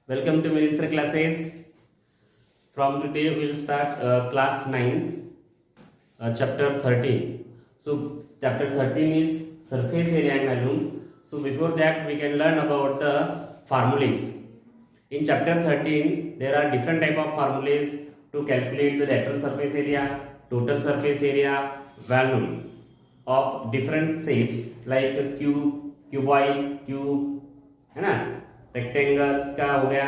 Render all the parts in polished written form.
Welcome to Minister classes. From today we will start class 9, chapter 13. So chapter 13 is surface area and volume. So before that we can learn about the formulas. In chapter 13 there are different type of formulas to calculate the lateral surface area, total surface area, volume of different shapes like cube, cuboid, cube, है ना, rectangle का हो गया,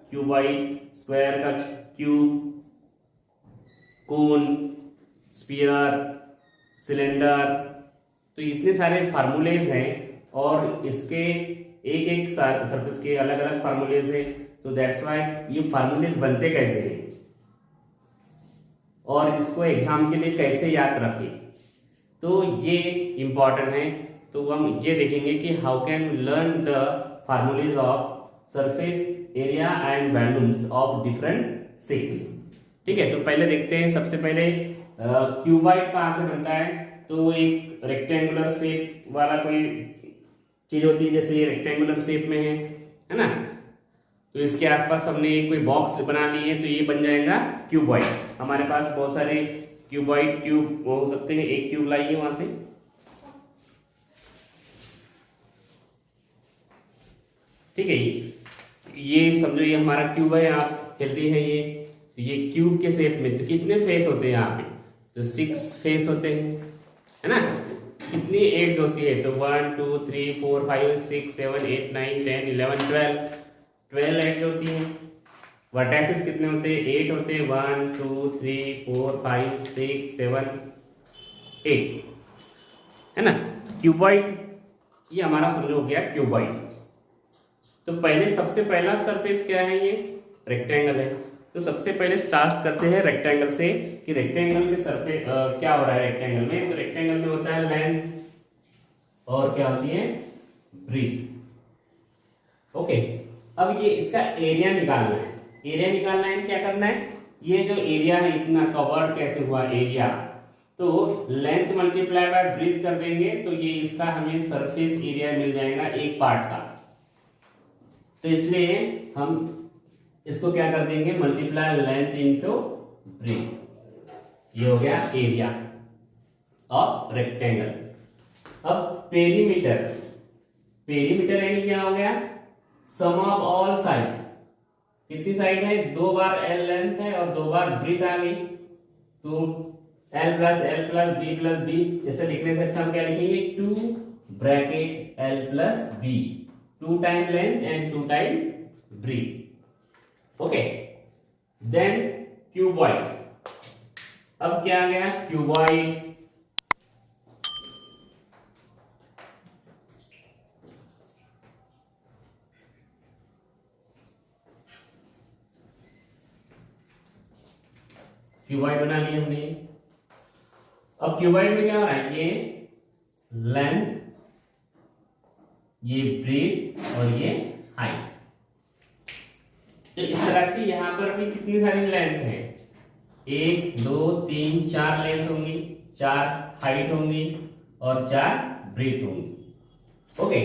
cuboid, square का cube, कोन, sphere, cylinder. तो इतने सारे फार्मूलेज हैं और इसके एक एक सरफेस के अलग अलग फार्मूलेज हैं। तो दैट्स व्हाई ये फार्मूलेज बनते कैसे हैं और इसको एग्जाम के लिए कैसे याद रखें, तो ये इम्पॉर्टेंट है। तो हम ये देखेंगे कि how can learn the फार्मूलेज of surface area and volumes of different shapes. ठीक है, तो पहले देखते हैं। सबसे पहले क्यूबॉइड कहाँ से बनता है, तो एक रेक्टेंगुलर शेप वाला कोई चीज होती है, जैसे ये रेक्टेंगुलर शेप में है ना। तो इसके आसपास हमने कोई बॉक्स बना लिए तो ये बन जाएगा क्यूबॉइड। हमारे पास बहुत सारे क्यूबॉइड क्यूब हो सकते हैं। एक क्यूब लाइए वहां से। ठीक है, ये समझो ये हमारा क्यूब है, आप कहते हैं ये क्यूब के शेप में। तो कितने फेस होते हैं यहाँ पे, तो 6 फेस होते हैं, है ना। कितनी एड्स होती है, तो 1 2 3 4 5 6 7 8 9 10 11 12 एड्स होती हैं। वर्टेक्सेस कितने होते हैं, 8 होते हैं, 1 2 3 4 5 6 7 8, है ना। क्यूबॉइड ये हमारा समझो हो गया क्यूबॉइड। तो पहले सबसे पहला सरफेस क्या है, ये रेक्टेंगल है। तो सबसे पहले स्टार्ट करते हैं रेक्टेंगल से कि रेक्टेंगल के सरफेस क्या हो रहा है रेक्टेंगल में। तो रेक्टेंगल में होता है लेंथ और क्या होती है ब्रीथ। ओके, अब ये इसका एरिया निकालना है। एरिया निकालना है, क्या करना है, ये जो एरिया है इतना कवर्ड कैसे हुआ एरिया, तो लेंथ मल्टीप्लाई बाय ब्रीथ कर देंगे तो ये इसका हमें सरफेस एरिया मिल जाएगा एक पार्ट का। तो इसलिए हम इसको क्या कर देंगे, मल्टीप्लाई लेंथ इनटू ब्रीथ। ये हो गया एरिया ऑफ रेक्टेंगल। अब पेरीमीटर, पेरीमीटर यानी क्या हो गया, सम ऑफ ऑल साइड। कितनी साइड है, 2 बार एल लेंथ है और 2 बार ब्रीथ आ गई, तो एल प्लस बी। जैसे लिखने से अच्छा हम क्या लिखेंगे, 2 bracket L plus B, 2 time length and 2 time breadth. Okay, then cuboid. अब क्या आ गया, क्यूबॉइड क्यूबॉइड बना लिया हमने। अब क्यूबॉइड में क्या हो रहा है, ये लेंथ, ये ब्रीथ और ये हाइट। तो इस तरह से यहां पर भी कितनी सारी लेंथ है, 1 2 3 4 लेंथ होंगी, 4 हाइट होंगी और 4 ब्रीथ होंगी। ओके,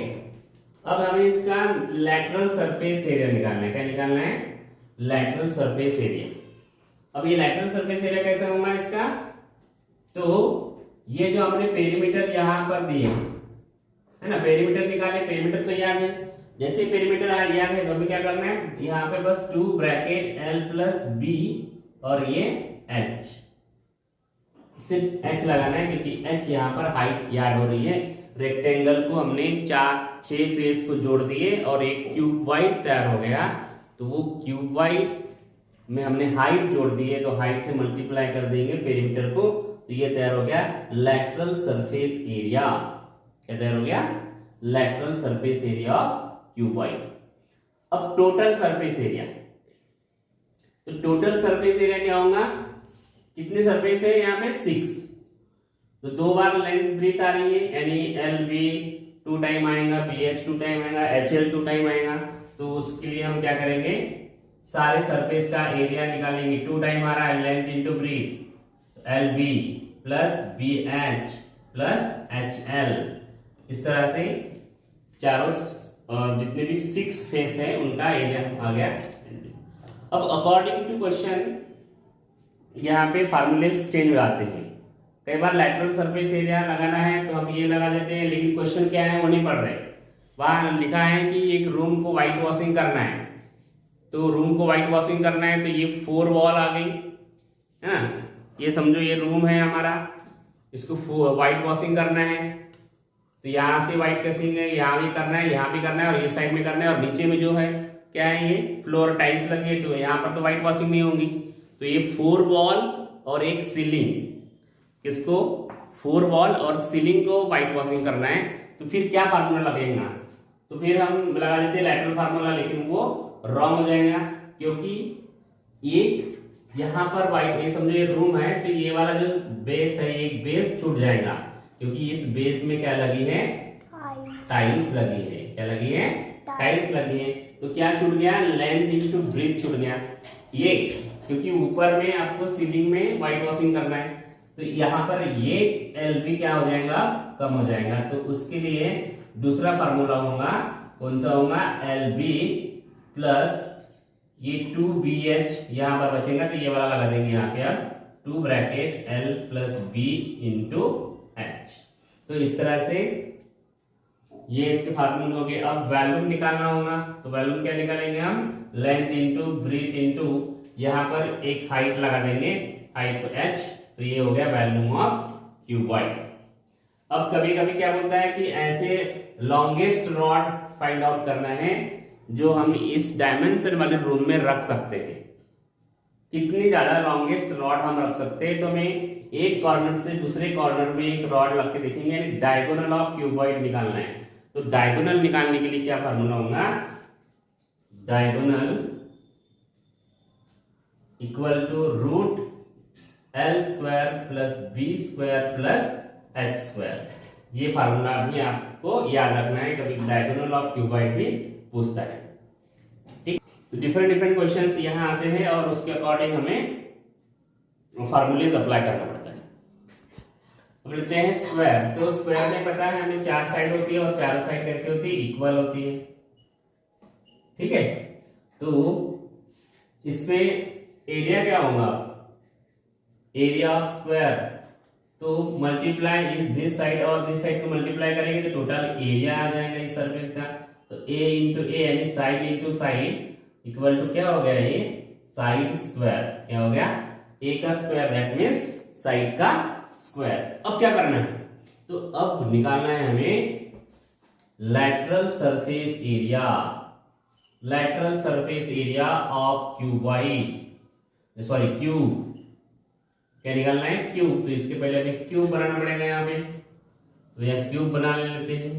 अब हमें इसका लैटरल सरफेस एरिया निकालना है। क्या निकालना है, लैटरल सरफेस एरिया। अब ये लैटरल सरफेस एरिया कैसे होगा इसका, तो ये जो हमने पेरीमीटर यहां पर दिए है ना, पेरीमीटर निकाले, पेरीमीटर तो याद है। जैसे पेरीमीटर याद है तो हमें क्या करना है, यहाँ पे बस 2 ब्रैकेट एल प्लस बी और ये एच, सिर्फ एच लगाना है क्योंकि एच यहाँ पर हाइट याद हो रही है। रेक्टेंगल को हमने 6 फेस को जोड़ दिए और एक क्यूबॉइड तैयार हो गया। तो वो क्यूबॉइड में हमने हाइट जोड़ दी है, तो हाइट से मल्टीप्लाई कर देंगे पेरीमीटर को, तो ये तैयार हो गया लैटरल सरफेस एरिया। क्या तैयार हो गया, lateral surface area of cuboid. अब टोटल सरफेस एरिया, तो टोटल सरफेस एरिया क्या होगा, कितने सरफेस है यहाँ पे 6, तो 2 बार लेंथ ब्रीथ आ रही है, यानी एल बी 2 टाइम आएगा, बी एच 2 टाइम आएगा, एच एल 2 टाइम आएगा। तो उसके लिए हम क्या करेंगे, सारे सरफेस का एरिया निकालेंगे। 2 टाइम आ रहा है length into breadth, L B plus B H plus H L. इस तरह से चारों जितने भी 6 फेस है उनका एरिया आ गया। अब अकॉर्डिंग टू क्वेश्चन यहाँ पे फार्मूलेस चेंज हो जाते हैं। कई बार लैटरल सरफेस एरिया लगाना है तो हम ये लगा देते हैं, लेकिन क्वेश्चन क्या है वो नहीं पढ़ रहे। वहां लिखा है कि एक रूम को व्हाइट वॉशिंग करना है, तो रूम को व्हाइट वॉशिंग करना है तो ये 4 वॉल आ गई है ना। ये समझो ये रूम है हमारा, इसको व्हाइट वॉशिंग करना है, तो यहाँ से व्हाइट कैसिंग है, यहाँ भी करना है, यहाँ भी करना है और ये साइड में करना है। और नीचे में जो है क्या है, ये फ्लोर टाइल्स लगी है, तो यहाँ पर तो व्हाइट वॉशिंग नहीं होगी। तो ये 4 वॉल और एक सीलिंग, किसको 4 वॉल और सीलिंग को व्हाइट वॉशिंग करना है। तो फिर क्या फार्मूला लगेगा, तो फिर हम लगा लेते हैं लैटरल फार्मूला, लेकिन वो रॉन्ग हो जाएगा, क्योंकि एक यहाँ पर व्हाइट, ये समझो ये रूम है, तो ये वाला जो बेस है एक बेस छूट जाएगा, क्योंकि इस बेस में क्या लगी है, टाइल्स लगी है। क्या लगी है, टाइल्स लगी है। तो क्या छूट गया, लेंथ इनटू ब्रीथ छूट गया ये, क्योंकि ऊपर में आपको सीलिंग में व्हाइट वॉशिंग करना है, तो यहाँ पर ये LB क्या हो जाएगा, कम हो जाएगा। तो उसके लिए दूसरा फार्मूला होगा, कौन सा होगा, LB प्लस ये 2BH यहाँ पर बचेगा, तो ये वाला लगा देंगे यहाँ पे अब 2 bracket L plus B into H। तो इस तरह से ये इसके फार्मूले हो गए। अब वॉल्यूम निकालना होगा, तो वॉल्यूम क्या निकालेंगे हम, लेंथ इंटू ब्रीथ इंटू यहाँ पर एक हाइट लगा देंगे, हाइट को H, तो ये हो गया वॉल्यूम ऑफ क्यूबॉइड। अब कभी कभी क्या बोलता है कि ऐसे लॉन्गेस्ट रॉड फाइंड आउट करना है जो हम इस डायमेंशन वाले रूम में रख सकते हैं। कितनी ज्यादा लॉन्गेस्ट रॉड हम रख सकते हैं, तो हमें एक कॉर्नर से दूसरे कॉर्नर में एक रॉड रख के देखेंगे, यानी डायगोनल ऑफ क्यूबॉइड निकालना है। तो डायगोनल निकालने के लिए क्या फार्मूला होगा, diagonal equal to root L square plus B square plus H square. ये फार्मूला भी आपको याद रखना है, कभी डायगोनल ऑफ क्यूबॉइड भी पूछता है। ठीक, तो डिफरेंट क्वेश्चंस यहाँ आते हैं और उसके अकॉर्डिंग हमें फार्मूलेज अप्लाई करना पड़ता है। अब लेते हैं स्क्वायर। तो स्क्वायर में पता है हमें 4 साइड होती है और चारों साइड कैसे होती है, इक्वल होती है। ठीक है, तो इसमें एरिया क्या होगा, एरिया ऑफ स्क्वायर, तो मल्टीप्लाई इस दिस साइड और दिस साइड को मल्टीप्लाई करेंगे तो टोटल एरिया आ जाएगा इस सरफेस का। तो A इंटू ए यानी side into side equal to क्या हो गया, ये साइड स्क्वायर। क्या हो गया, A का स्क्वायर, दैट मीन्स साइड का स्क्वायर। अब क्या करना है, तो अब निकालना है हमें lateral surface area, lateral surface area of cuboid, sorry cube. क्या निकालना है, क्यूब। तो इसके पहले हमें क्यूब बनाना पड़ेगा यहाँ पे, तो यह क्यूब बना लेते हैं।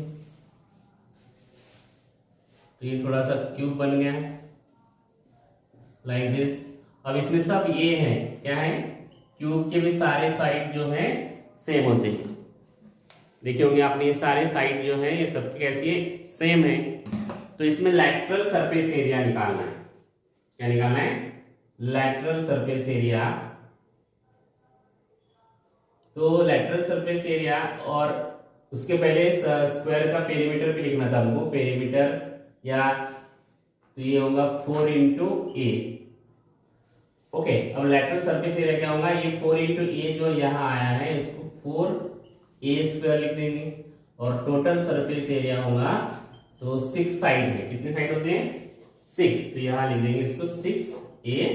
तो ये थोड़ा सा क्यूब बन गया लाइक दिस। अब इसमें सब ये है, क्या है, क्यूब के भी सारे साइड जो है सेम होते हैं। देखिए होंगे आपने, ये सारे साइड जो है ये सबकी कैसी है, सेम है। तो इसमें लैटरल सरफेस एरिया निकालना है। क्या निकालना है, लैटरल सरफेस एरिया। तो लैटरल सरफेस एरिया, और उसके पहले स्क्वायर का पेरीमीटर भी लिखना था हमको, पेरीमीटर या तो ये होगा 4 इंटू ए। ओके, अब लैटरल सरफेस एरिया क्या होगा, ये 4 इंटू ए जो यहाँ आया है इसको 4A स्क्वायर लिख देंगे, और टोटल सरफेस एरिया होगा तो 6 साइड है, कितने साइड होते हैं, 6, तो यहाँ लिख देंगे इसको 6A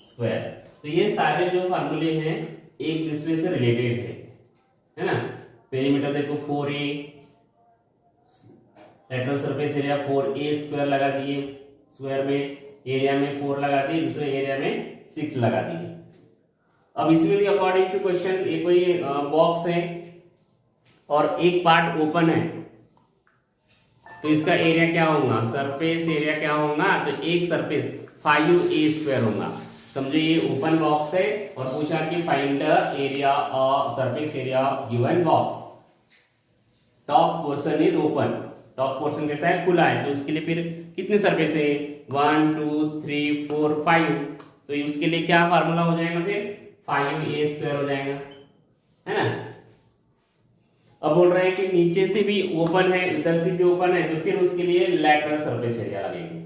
स्क्वायर। तो ये सारे जो फार्मूले हैं एक दूसरे से रिलेटेड है ना। पेरीमीटर देखो 4A, lateral surface area 4A square लगा दिए, स्क्वायर में एरिया में 4 लगा दिए, दूसरे एरिया में 6 लगा दिए। अब इसमें भी अकॉर्डिंग टू क्वेश्चन, ये कोई बॉक्स है और एक पार्ट ओपन है, तो इसका एरिया क्या होगा, सरफेस एरिया क्या होगा, तो एक सरफेस 5A स्क्वायर होगा। समझो ये ओपन बॉक्स है और पूछा कि find the area of surface area of given box. Top portion is open, top portion कैसा है, खुला है, तो इसके लिए फिर कितने सरफेस है, 1 2 3 4 5। तो उसके लिए क्या फार्मूला हो जाएगा, फिर 5A स्क्वायर हो जाएगा, है ना। अब बोल रहे हैं कि नीचे से भी ओपन है, इधर से भी ओपन है, तो फिर उसके लिए लैटरल सरफेस एरिया लगेगी।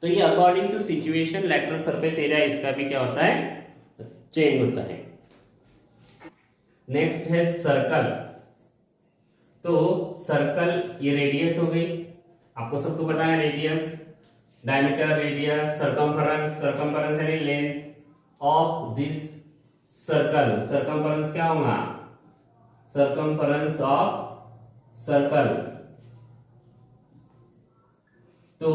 तो ये according to situation lateral surface area इसका भी क्या होता है, चेंज होता है। नेक्स्ट है सर्कल। तो सर्कल ये रेडियस हो गई, आपको सबको पता है radius, diameter, radius, circumference, circumference यानी length of this circle. Circumference क्या होगा, सरकमफेरेंस ऑफ सर्कल। तो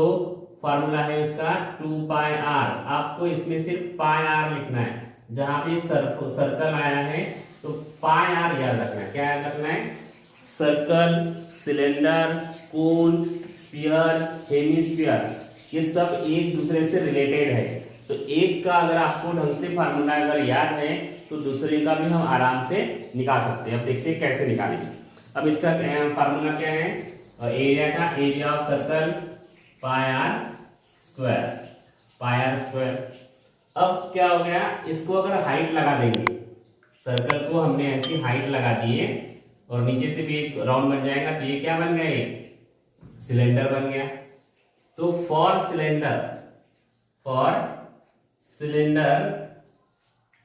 फार्मूला है उसका 2 पाई आर। आपको इसमें सिर्फ पाई आर लिखना है, जहां पे सर्कल आया है तो पाई आर याद रखना है। क्या याद रखना है, सर्कल, सिलेंडर, कोन, स्फीयर, हेमिस्फीयर, ये सब एक दूसरे से रिलेटेड है। तो एक का अगर आपको ढंग से फार्मूला अगर याद है तो दूसरे का भी हम आराम से निकाल सकते हैं। अब देखते हैं कैसे निकालेंगे। अब इसका फार्मूला क्या है, एरिया का, area of circle pi are square, pi are square. अब क्या हो गया, इसको अगर हाइट लगा देंगे, सर्कल को हमने ऐसी हाइट लगा दी है और नीचे से भी एक राउंड बन जाएगा, तो ये क्या बन गया, ये सिलेंडर बन गया। तो फॉर सिलेंडर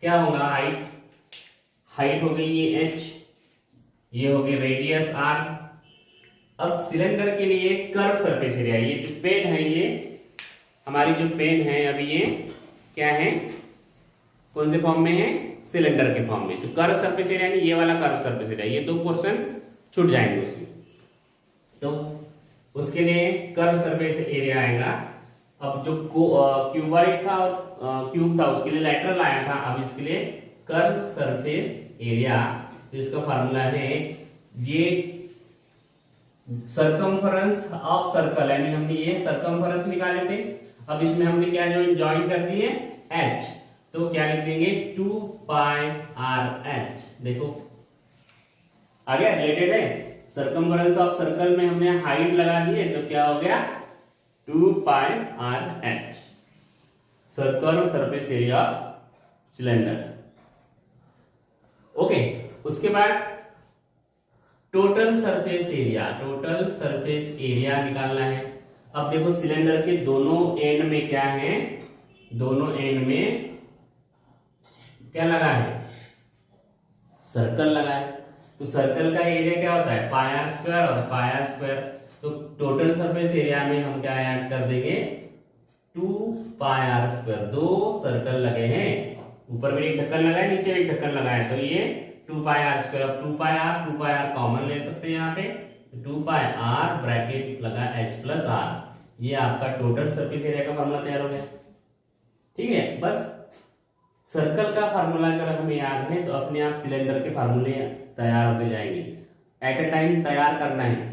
क्या होगा, हाइट हो गई ये h, ये हो गई रेडियस r। अब सिलेंडर के लिए कर्व सरफेस एरिया, ये जो पेन है, ये हमारी जो पेन है अभी ये क्या है, कौन से फॉर्म में है, सिलेंडर के फॉर्म में। तो कर्व सरफेस एरिया यानी ये वाला कर्व सरफेस एरिया, ये दो पोर्शन छूट जाएंगे उसमें, तो उसके लिए कर्व सरफेस एरिया आएगा। अब जो क्यूबॉइड था और क्यूब था उसके लिए लैटरल आया था, अब इसके लिए कर्व सरफेस एरिया। तो इसका फार्मूला है, ये सरकमफेरेंस ऑफ सर्कल, यानी हमने ये सरकमफेरेंस निकाले थे, अब इसमें हमने क्या ज्वाइन कर दिए h, तो क्या लिख देंगे 2 पाई आर एच। देखो आ गया, रिलेटेड है। सरकमफेरेंस ऑफ सर्कल में हमने हाइट लगा दी है, तो क्या हो गया 2 pi R H, circle surface area cylinder. Okay, उसके बाद total surface area, total surface area निकालना है। अब देखो सिलेंडर के दोनों एंड में क्या है, दोनों एंड में क्या लगा है, सर्कल लगा है। तो सर्कल का एरिया क्या होता है, पाई आर स्क्वायर और पाई आर स्क्वायर। तो टोटल सरफेस एरिया में हम क्या ऐड कर देंगे, 2 पाई आर स्क्वायर। दो सर्कल लगे हैं, ऊपर में एक ढक्कन लगा है, नीचे में एक ढक्कन लगा है, तो ये 2 पाई आर स्क्वायर। अब 2 पाई आर कॉमन ले सकते हैं यहाँ पे, 2 पाई आर ब्रैकेट लगा h प्लस आर, ये आपका टोटल सरफेस एरिया का फॉर्मूला तैयार हो गया। ठीक है, बस सर्कल का फार्मूला अगर हमें याद है तो अपने आप सिलेंडर के फार्मूले तैयार होते जाएंगे। एट ए टाइम तैयार करना है।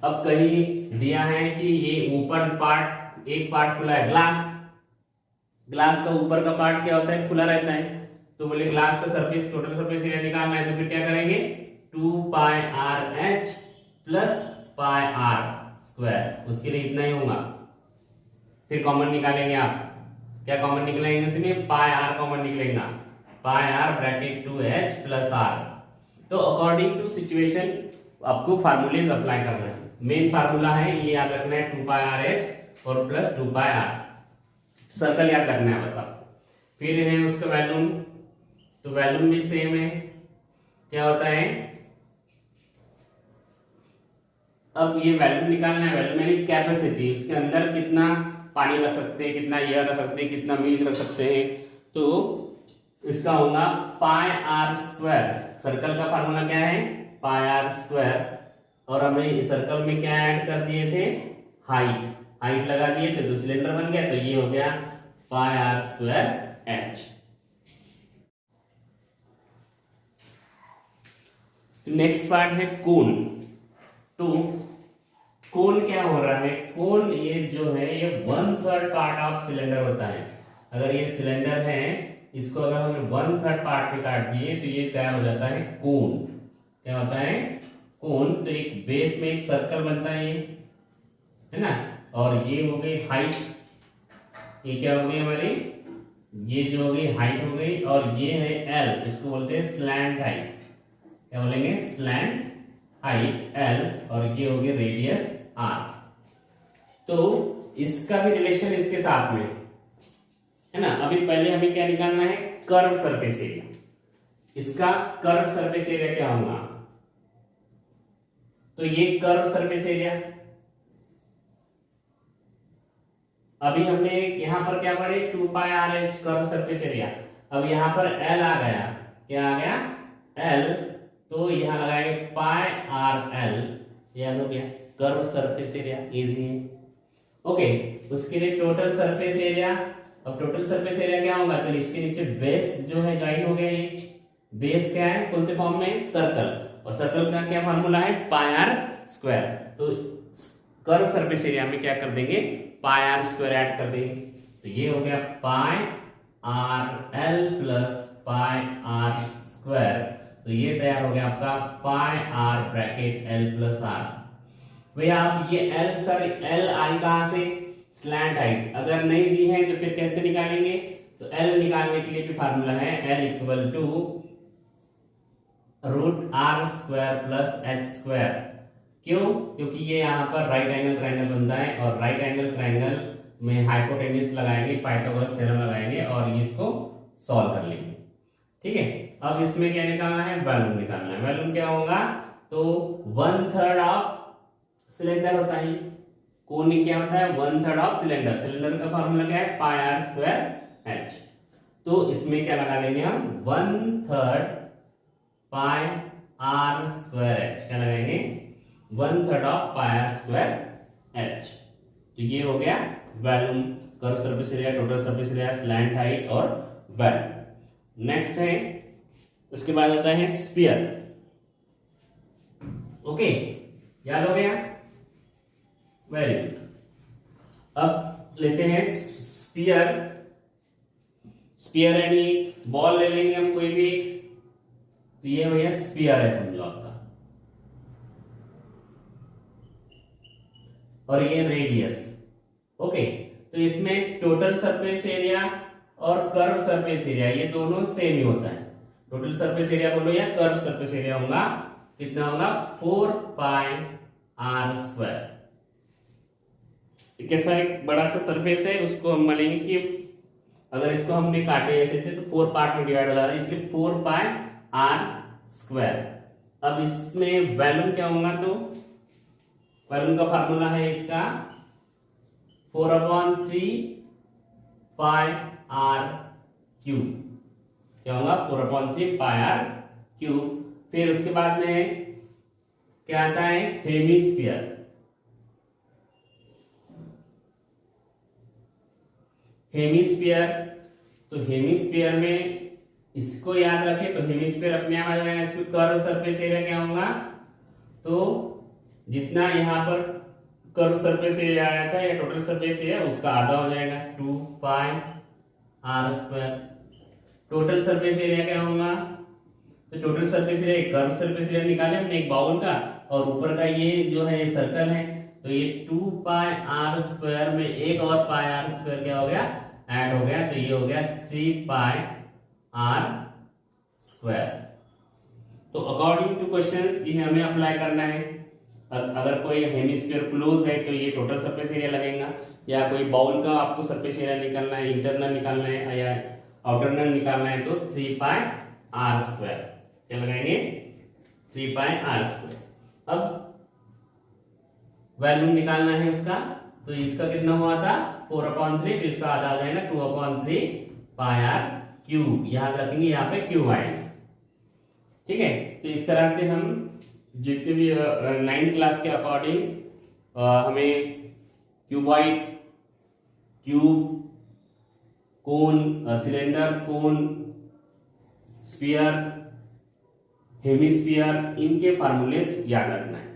अब कहीं दिया है कि ये ऊपर पार्ट, एक पार्ट खुला है, ग्लास का ऊपर का पार्ट क्या होता है, खुला रहता है। तो बोले ग्लास का सरफेस, टोटल सरफेस एरिया निकालना है, तो फिर क्या करेंगे 2 pi R H plus pi are square, उसके लिए इतना ही होगा। फिर कॉमन निकालेंगे आप, क्या कॉमन निकलेंगे, इसमें पाई आर कॉमन निकलेगा, pi R bracket 2h plus R. तो अकॉर्डिंग टू सिचुएशन आपको फार्मूलेज अप्लाई करना है। मेन फार्मूला है ये याद रखना है, 2 पाई आर एच और प्लस 2 पाई आर, सर्कल याद रखना है बस आपको। फिर है उसका वैल्यूम, तो वैल्यूम भी सेम है, क्या होता है, अब ये वैल्यूम निकालना है, वैल्यूम यानी कैपेसिटी, उसके अंदर कितना पानी रख सकते हैं, कितना एयर रख सकते हैं, कितना मिल्क रख सकते हैं। तो इसका होगा पाई आर स्क्वायर। सर्कल का फार्मूला क्या है, पाई आर स्क्वायर, और हमने सर्कल में क्या ऐड कर दिए थे, हाइट लगा दिए थे, तो सिलेंडर बन गया। तो ये हो गया pi are square H. Next part है कोन। तो कोन क्या हो रहा है, कोन ये जो है ये 1/3 पार्ट ऑफ सिलेंडर होता है। अगर ये सिलेंडर है, इसको अगर हमने 1/3 पार्ट में काट दिए तो ये तैयार हो जाता है कोन। क्या होता है, कोन। तो एक बेस में एक सर्कल बनता है, ये है ना, और ये हो गई हाइट, ये क्या हो गई हमारी, ये जो हो गई हाइट हो गई, और ये है एल, इसको बोलते हैं स्लैंट हाइट। क्या बोलेंगे, स्लैंट हाइट l और ये होगी रेडियस r। तो इसका भी रिलेशन इसके साथ में है ना। अभी पहले हमें क्या निकालना है, कर्व सरफेस एरिया। इसका कर्व सरफेस एरिया क्या होगा, तो ये कर्व सरफेस एरिया। अभी हमने यहां पर क्या पढ़े, 2 pi R H curve surface area. अब यहां पर एल आ गया, क्या आ गया एल, तो यहां लगाएंगे पाई आर एल, याद हो गया कर्व सरफेस एरिया, इजी है। ओके, उसके लिए टोटल सरफेस एरिया। अब टोटल सरफेस एरिया क्या होगा, तो इसके नीचे बेस जो है ज्वाइन हो गया। ये बेस क्या है, कौन से फॉर्म में, सर्कल, और सर्कल का क्या फार्मूला है, पाई आर स्क्वायर। तो कर्व सरफेस एरिया में क्या कर देंगे, पाई आर स्क्वायर ऐड कर देंगे। तो ये हो गया pi R L plus pi are square. तो ये तैयार हो गया आपका pi R bracket L plus R. भैया आप ये एल सर एल आई कहां से, स्लैंट हाइट अगर नहीं दी है तो फिर कैसे निकालेंगे, तो एल निकालने के लिए भी फार्मूला है L equal to root r square plus H square. क्यों, क्योंकि ये यहाँ पर राइट एंगल ट्रायंगल बनता है और राइट एंगल ट्रायंगल में हाइपोटेन्यूज लगाएंगे, पाइथागोरस थ्योरम लगाएंगे और इसको सॉल्व कर लेंगे। ठीक है, अब इसमें क्या निकालना है, वॉल्यूम निकालना है। वॉल्यूम क्या होगा, तो 1/3 ऑफ सिलेंडर होता है, कोण क्या होता है 1/3 ऑफ सिलेंडर। सिलेंडर का फार्मूला क्या है, पाई आर स्क्वायर एच। तो इसमें क्या लगा देंगे हम 1/3 पाई आर स्क्वायर एच, क्या लगाएंगे 1/3 of pi are square H. तो ये हो गया volume, curve surface area, total surface area, slant height और वॉल्यूम। नेक्स्ट है, उसके बाद आता है स्फीयर। ओके, याद हो गया, वेरी गुड। अब लेते हैं स्फीयर। स्फीयर यानी बॉल ले लेंगे हम कोई भी, तो ये भैया स्फीयर है समझो आपका, और ये रेडियस। ओके, तो इसमें टोटल सरफेस एरिया और कर्व सरफेस एरिया ये दोनों सेम ही होता है। टोटल सरफेस एरिया बोलो या कर्व सरफेस एरिया होगा, कितना होगा 4 पाई आर स्क्वायर। कैसा एक बड़ा सा सरफेस है, उसको हम मानेंगे कि अगर इसको हमने काटे ऐसे थे तो 4 पार्ट में डिवाइड हो रहा है, इसलिए 4 पाई आर स्क्वायर। अब इसमें वॉल्यूम क्या होगा, तो वॉल्यूम का फार्मूला है इसका 4/3 पाई आर क्यूब, क्या होगा 4/3 पाई आर क्यूब। फिर उसके बाद में क्या आता है, हेमिस्फीयर। हेमिस्फीयर, तो हेमिस्फीयर में इसको याद रखें, तो हेमिस्फीयर अपने आप आ जाएगा। इसमें कर्व सरफेस एरिया क्या होगा, तो जितना यहाँ पर कर्व सरफेस एरिया आया था या टोटल सरफेस एरिया उसका आधा हो जाएगा 2 pi are square. Total surface area क्या होगा, तो total surface area curve surface area निकाले हमने एक बाउल का, और ऊपर का ये जो है सर्कल है, तो ये 2 पाई आर स्क्वायर में एक और पाई आर स्क्वायर क्या हो गया, ऐड हो गया, तो ये हो गया 3 पाई आर स्क्वायर। तो अकॉर्डिंग टू क्वेश्चन ये हमें अप्लाई करना है। अगर कोई हेमिस्फीयर क्लोज है तो ये टोटल सरफेस एरिया लगेगा, या कोई बाउल का आपको सरफेस एरिया निकालना है, इंटरनल निकालना है या आउटरनल निकालना है, तो 3 पाई आर स्क्वायर क्या लगाएंगे 3 पाई आर स्क्वायर। अब वॉल्यूम निकालना है उसका, तो इसका कितना हुआ था 4/3, तो इसका आधा आ जाएगा 2/3 पाई आर क्यूब। याद रखेंगे यहाँ पे क्यूब आएगा। ठीक है, तो इस तरह से हम जितने भी 9th क्लास के अकॉर्डिंग हमें क्यूबॉइड, क्यूब, कोन, सिलेंडर, कोन, स्फीयर, हेमिस्फीयर, इनके फार्मूले याद रखना है।